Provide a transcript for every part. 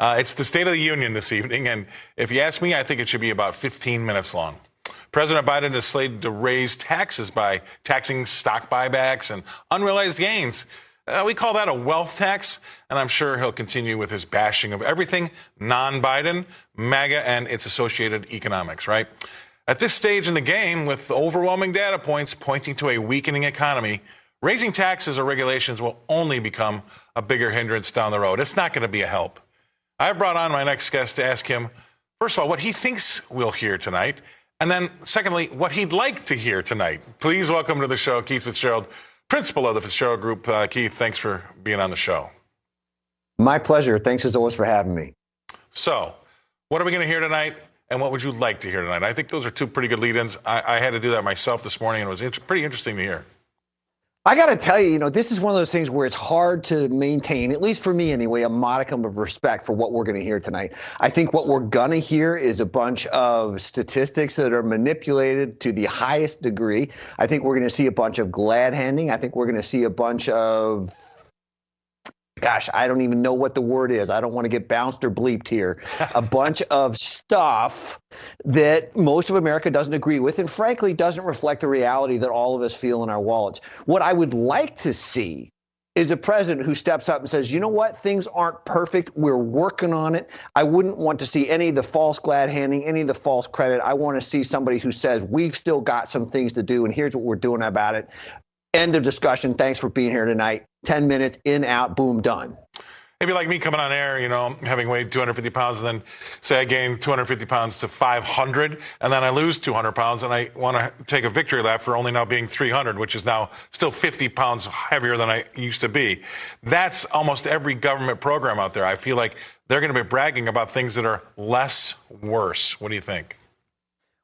It's the State of the Union this evening, and if you ask me, I think it should be about 15 minutes long. President Biden is slated to raise taxes by taxing stock buybacks and unrealized gains. We call that a wealth tax, and I'm sure he'll continue with his bashing of everything non-Biden, MAGA, and its associated economics, right? At this stage in the game, with overwhelming data points pointing to a weakening economy, raising taxes or regulations will only become a bigger hindrance down the road. It's not going to be a help. I've brought on my next guest to ask him, first of all, what he thinks we'll hear tonight, and then, secondly, what he'd like to hear tonight. Please welcome to the show Keith Fitz-Gerald, principal of the Fitz-Gerald Group. Keith, thanks for being on the show. My pleasure. Thanks as always for having me. So, what are we going to hear tonight, and what would you like to hear tonight? I think those are two pretty good lead-ins. I had to do that myself this morning, and it was pretty interesting to hear. I got to tell you, this is one of those things where it's hard to maintain, at least for me anyway, a modicum of respect for what we're going to hear tonight. I think what we're going to hear is a bunch of statistics that are manipulated to the highest degree. I think we're going to see a bunch of glad handing. I think we're going to see a bunch of, gosh, I don't even know what the word is. I don't want to get bounced or bleeped here. A bunch of stuff that most of America doesn't agree with and frankly doesn't reflect the reality that all of us feel in our wallets. What I would like to see is a president who steps up and says, you know what, things aren't perfect. We're working on it. I wouldn't want to see any of the false glad handing, any of the false credit. I want to see somebody who says, we've still got some things to do and here's what we're doing about it. End of discussion. Thanks for being here tonight. 10 minutes, in, out, boom, done. Maybe like me coming on air, having weighed 250 pounds, and then say I gain 250 pounds to 500, and then I lose 200 pounds, and I want to take a victory lap for only now being 300, which is now still 50 pounds heavier than I used to be. That's almost every government program out there. I feel like they're going to be bragging about things that are less worse. What do you think?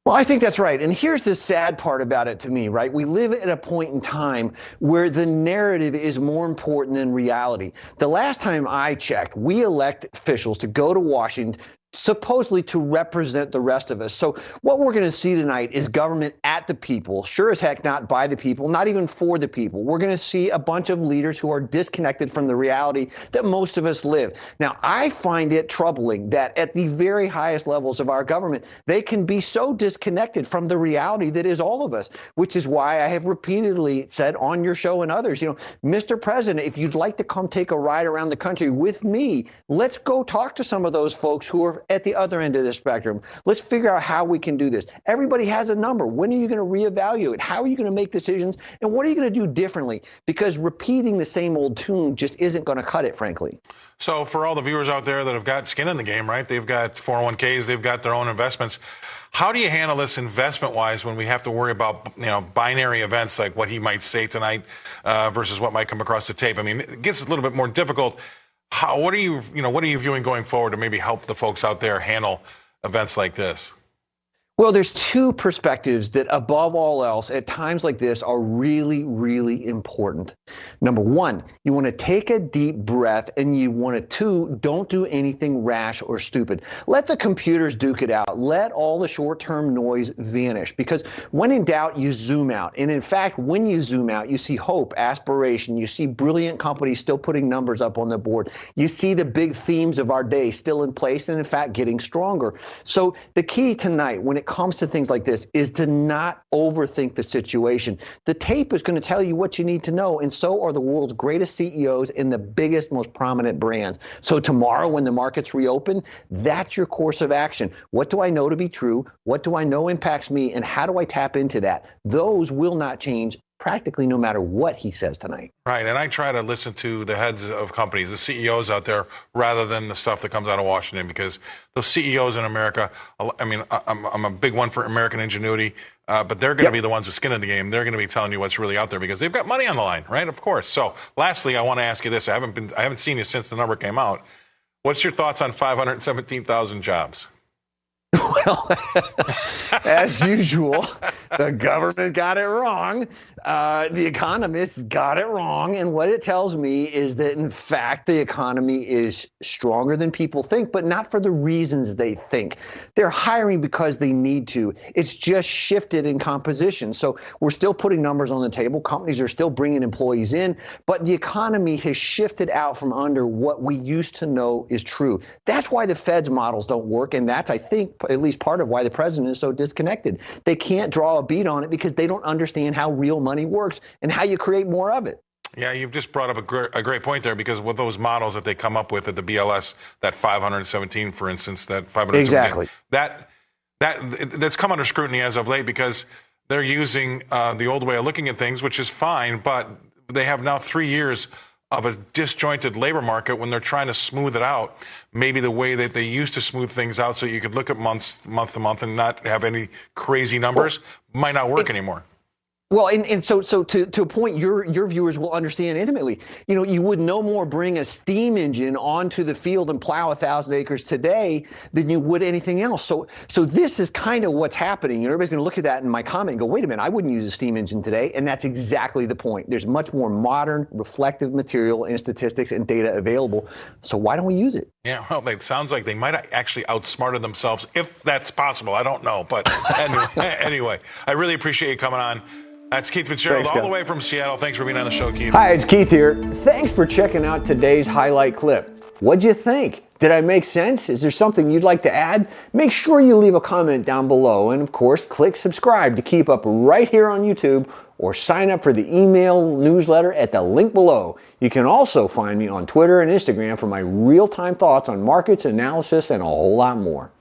Well, I think that's right. And here's the sad part about it to me, right? We live at a point in time where the narrative is more important than reality. The last time I checked, we elect officials to go to Washington supposedly to represent the rest of us. So what we're going to see tonight is government at the people, sure as heck not by the people, not even for the people. We're going to see a bunch of leaders who are disconnected from the reality that most of us live. Now, I find it troubling that at the very highest levels of our government, they can be so disconnected from the reality that is all of us, which is why I have repeatedly said on your show and others, Mr. President, if you'd like to come take a ride around the country with me, let's go talk to some of those folks who are at the other end of the spectrum. Let's figure out how we can do this. Everybody has a number. When are you going to reevaluate? How are you going to make decisions? And what are you going to do differently? Because repeating the same old tune just isn't going to cut it, frankly. So for all the viewers out there that have got skin in the game, right? They've got 401ks, they've got their own investments. How do you handle this investment-wise when we have to worry about, binary events like what he might say tonight versus what might come across the tape? I mean, it gets a little bit more difficult. What are you viewing going forward to maybe help the folks out there handle events like this? Well, there's two perspectives that above all else at times like this are really, really important. Number one, you want to take a deep breath and you want to, two, don't do anything rash or stupid. Let the computers duke it out. Let all the short-term noise vanish because when in doubt, you zoom out. And in fact, when you zoom out, you see hope, aspiration. You see brilliant companies still putting numbers up on the board. You see the big themes of our day still in place and in fact getting stronger. So the key tonight when it comes to things like this is to not overthink the situation. The tape is going to tell you what you need to know, and so are the world's greatest CEOs in the biggest, most prominent brands. So tomorrow when the markets reopen, that's your course of action. What do I know to be true? What do I know impacts me? And how do I tap into that? Those will not change practically no matter what he says tonight. Right, and I try to listen to the heads of companies, the CEOs out there, rather than the stuff that comes out of Washington, because those CEOs in America, I mean, I'm a big one for American ingenuity, but they're going to be the ones with skin in the game. They're going to be telling you what's really out there because they've got money on the line, right? Of course. So lastly, I want to ask you this. I haven't seen you since the number came out. What's your thoughts on 517,000 jobs? Well, as usual, the government got it wrong. The economists got it wrong. And what it tells me is that, in fact, the economy is stronger than people think, but not for the reasons they think. They're hiring because they need to. It's just shifted in composition. So we're still putting numbers on the table. Companies are still bringing employees in, but the economy has shifted out from under what we used to know is true. That's why the Fed's models don't work. And that's, I think, at least part of why the president is so disconnected. They can't draw a beat on it because they don't understand how real money works and how you create more of it. Yeah, you've just brought up a great point there, because with those models that they come up with at the BLS, that 517, for instance, that 517, that's come under scrutiny as of late, because they're using the old way of looking at things, which is fine, but they have now 3 years of a disjointed labor market when they're trying to smooth it out, maybe the way that they used to smooth things out so you could look at month to month and not have any crazy numbers, might not work anymore. Well, and so to a point your viewers will understand intimately. You know, you would no more bring a steam engine onto the field and plow 1,000 acres today than you would anything else. So this is kind of what's happening. Everybody's going to look at that in my comment and go, wait a minute, I wouldn't use a steam engine today. And that's exactly the point. There's much more modern, reflective material and statistics and data available. So why don't we use it? Yeah, well, it sounds like they might have actually outsmarted themselves, if that's possible. I don't know. But anyway, I really appreciate you coming on. That's Keith Fitz-Gerald, all the way from Seattle. Thanks for being on the show, Keith. Hi, it's Keith here. Thanks for checking out today's highlight clip. What'd you think? Did I make sense? Is there something you'd like to add? Make sure you leave a comment down below, and of course, click subscribe to keep up right here on YouTube, or sign up for the email newsletter at the link below. You can also find me on Twitter and Instagram for my real-time thoughts on markets, analysis, and a whole lot more.